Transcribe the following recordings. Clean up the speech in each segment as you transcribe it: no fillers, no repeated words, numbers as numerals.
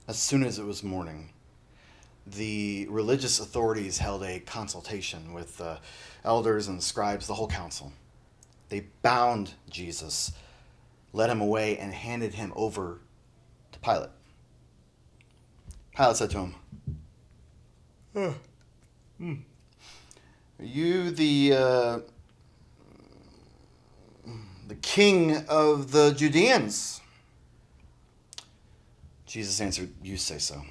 As soon as it was morning, the religious authorities held a consultation with the elders and scribes, the whole council. They bound Jesus, led him away, and handed him over to Pilate. Pilate said to him, "Are you the king of the Judeans?" Jesus answered, "You say so."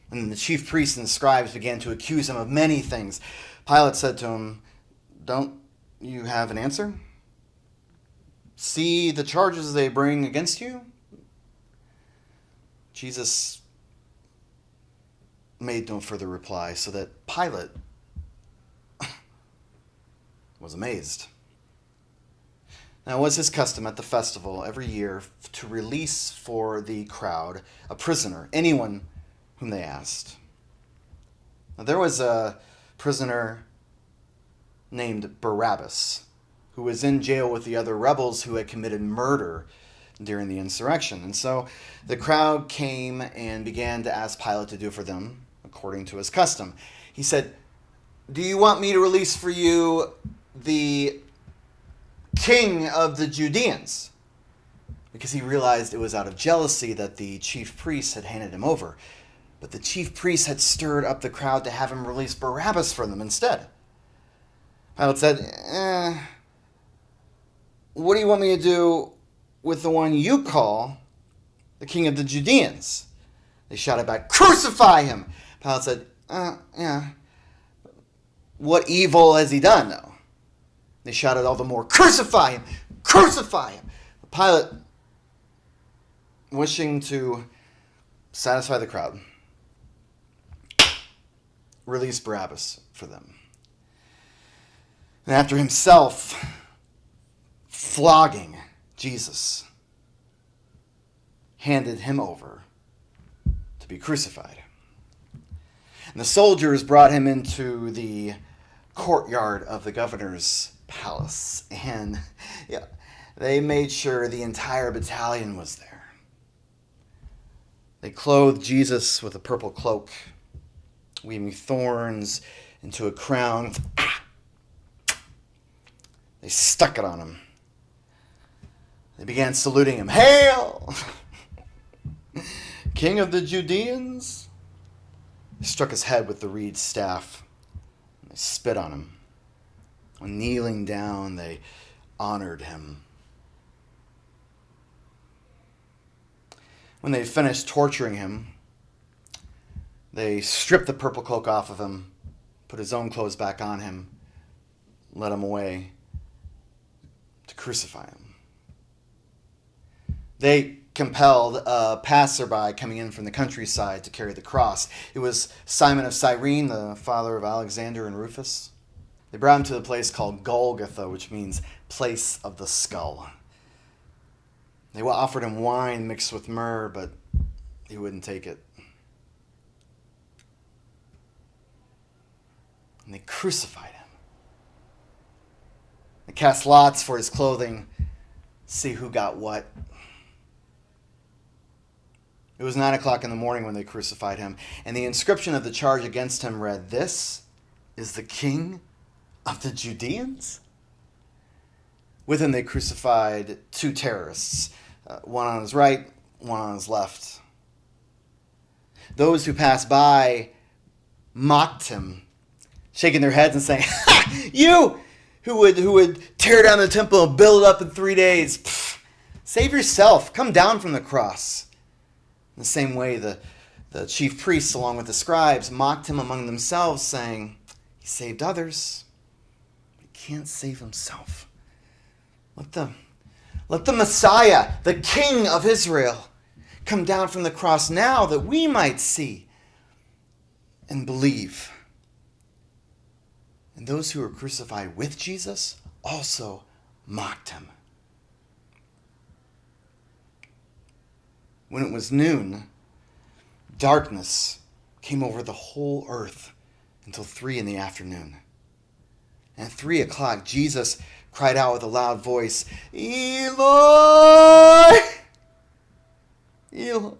And then the chief priests and scribes began to accuse him of many things. Pilate said to him, "Don't you have an answer? See the charges they bring against you?" Jesus made no further reply, so that Pilate was amazed. Now, it was his custom at the festival every year to release for the crowd a prisoner, anyone whom they asked. Now, there was a prisoner named Barabbas who was in jail with the other rebels who had committed murder during the insurrection. And so the crowd came and began to ask Pilate to do for them according to his custom. He said, "Do you want me to release for you the king of the Judeans?" Because he realized it was out of jealousy that the chief priests had handed him over. But the chief priests had stirred up the crowd to have him release Barabbas for them instead. Pilate said, "What do you want me to do with the one you call the king of the Judeans?" They shouted back, "Crucify him!" Pilate said, "Yeah. What evil has he done, though?" They shouted all the more, "Crucify him! Crucify him!" Pilate, wishing to satisfy the crowd, released Barabbas for them. And after himself flogging Jesus, handed him over to be crucified. And the soldiers brought him into the courtyard of the governor's palace, and they made sure the entire battalion was there. They clothed Jesus with a purple cloak, weaving thorns into a crown. They stuck it on him. They began saluting him. "Hail, King of the Judeans!" They struck his head with the reed staff. They spit on him. When kneeling down, they honored him. When they finished torturing him, they stripped the purple cloak off of him, put his own clothes back on him, led him away to crucify him. They compelled a passerby coming in from the countryside to carry the cross. It was Simon of Cyrene, the father of Alexander and Rufus. They brought him to a place called Golgotha, which means place of the skull. They offered him wine mixed with myrrh, but he wouldn't take it. And they crucified him. They cast lots for his clothing, see who got what. It was 9 o'clock in the morning when they crucified him, and the inscription of the charge against him read, "This is the King of the Judeans?" With him they crucified two terrorists, one on his right, one on his left. Those who passed by mocked him, shaking their heads and saying, "Ha! You who would tear down the temple and build it up in 3 days. Pfft, save yourself. Come down from the cross." In the same way, the chief priests, along with the scribes, mocked him among themselves, saying, "He saved others, but he can't save himself. Let the Messiah, the King of Israel, come down from the cross now that we might see and believe." And those who were crucified with Jesus also mocked him. When it was noon, darkness came over the whole earth until 3 in the afternoon. And at 3 o'clock, Jesus cried out with a loud voice, "Eloi, Eloi,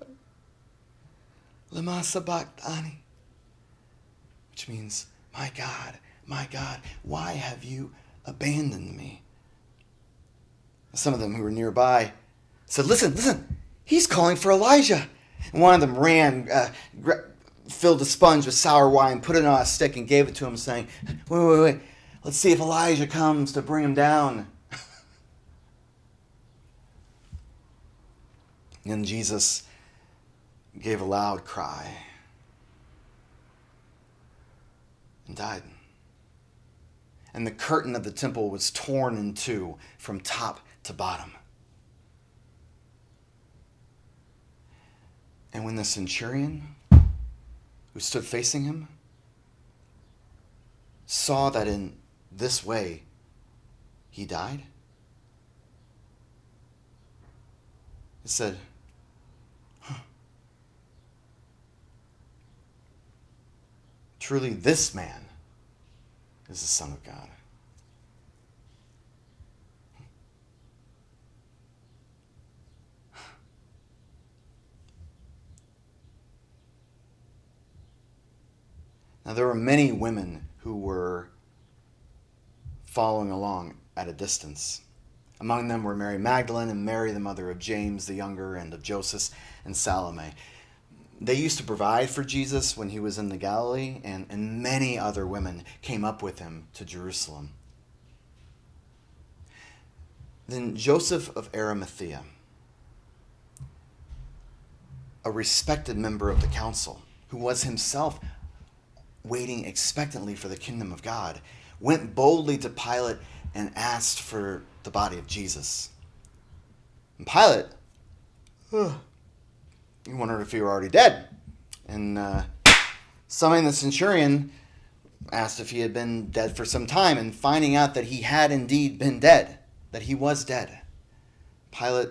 Lama sabachthani, which means, my God, why have you abandoned me? Some of them who were nearby said, listen, he's calling for Elijah. And one of them ran, filled a sponge with sour wine, put it on a stick, and gave it to him, saying, wait, let's see if Elijah comes to bring him down. And Jesus gave a loud cry and died. And the curtain of the temple was torn in two from top to bottom. And when the centurion who stood facing him saw that in this way he died, he said, truly this man is the Son of God. Now, there were many women who were following along at a distance. Among them were Mary Magdalene and Mary, the mother of James the younger, and of Joseph and Salome. They used to provide for Jesus when he was in the Galilee, and many other women came up with him to Jerusalem. Then Joseph of Arimathea, a respected member of the council, who was himself waiting expectantly for the kingdom of God, went boldly to Pilate and asked for the body of Jesus. And Pilate, he wondered if he were already dead. And summoning the centurion, asked if he had been dead for some time, and finding out that he had indeed been dead, that he was dead, Pilate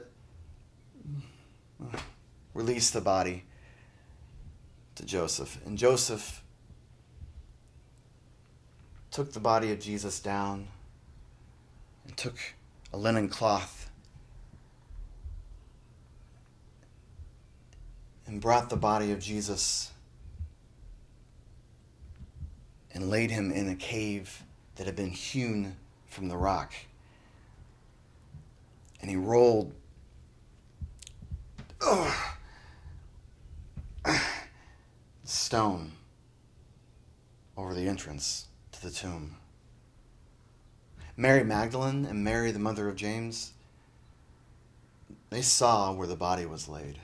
released the body to Joseph. And Joseph took the body of Jesus down and took a linen cloth and brought the body of Jesus and laid him in a cave that had been hewn from the rock. And he rolled stone over the entrance to the tomb. Mary Magdalene and Mary, the mother of James, they saw where the body was laid.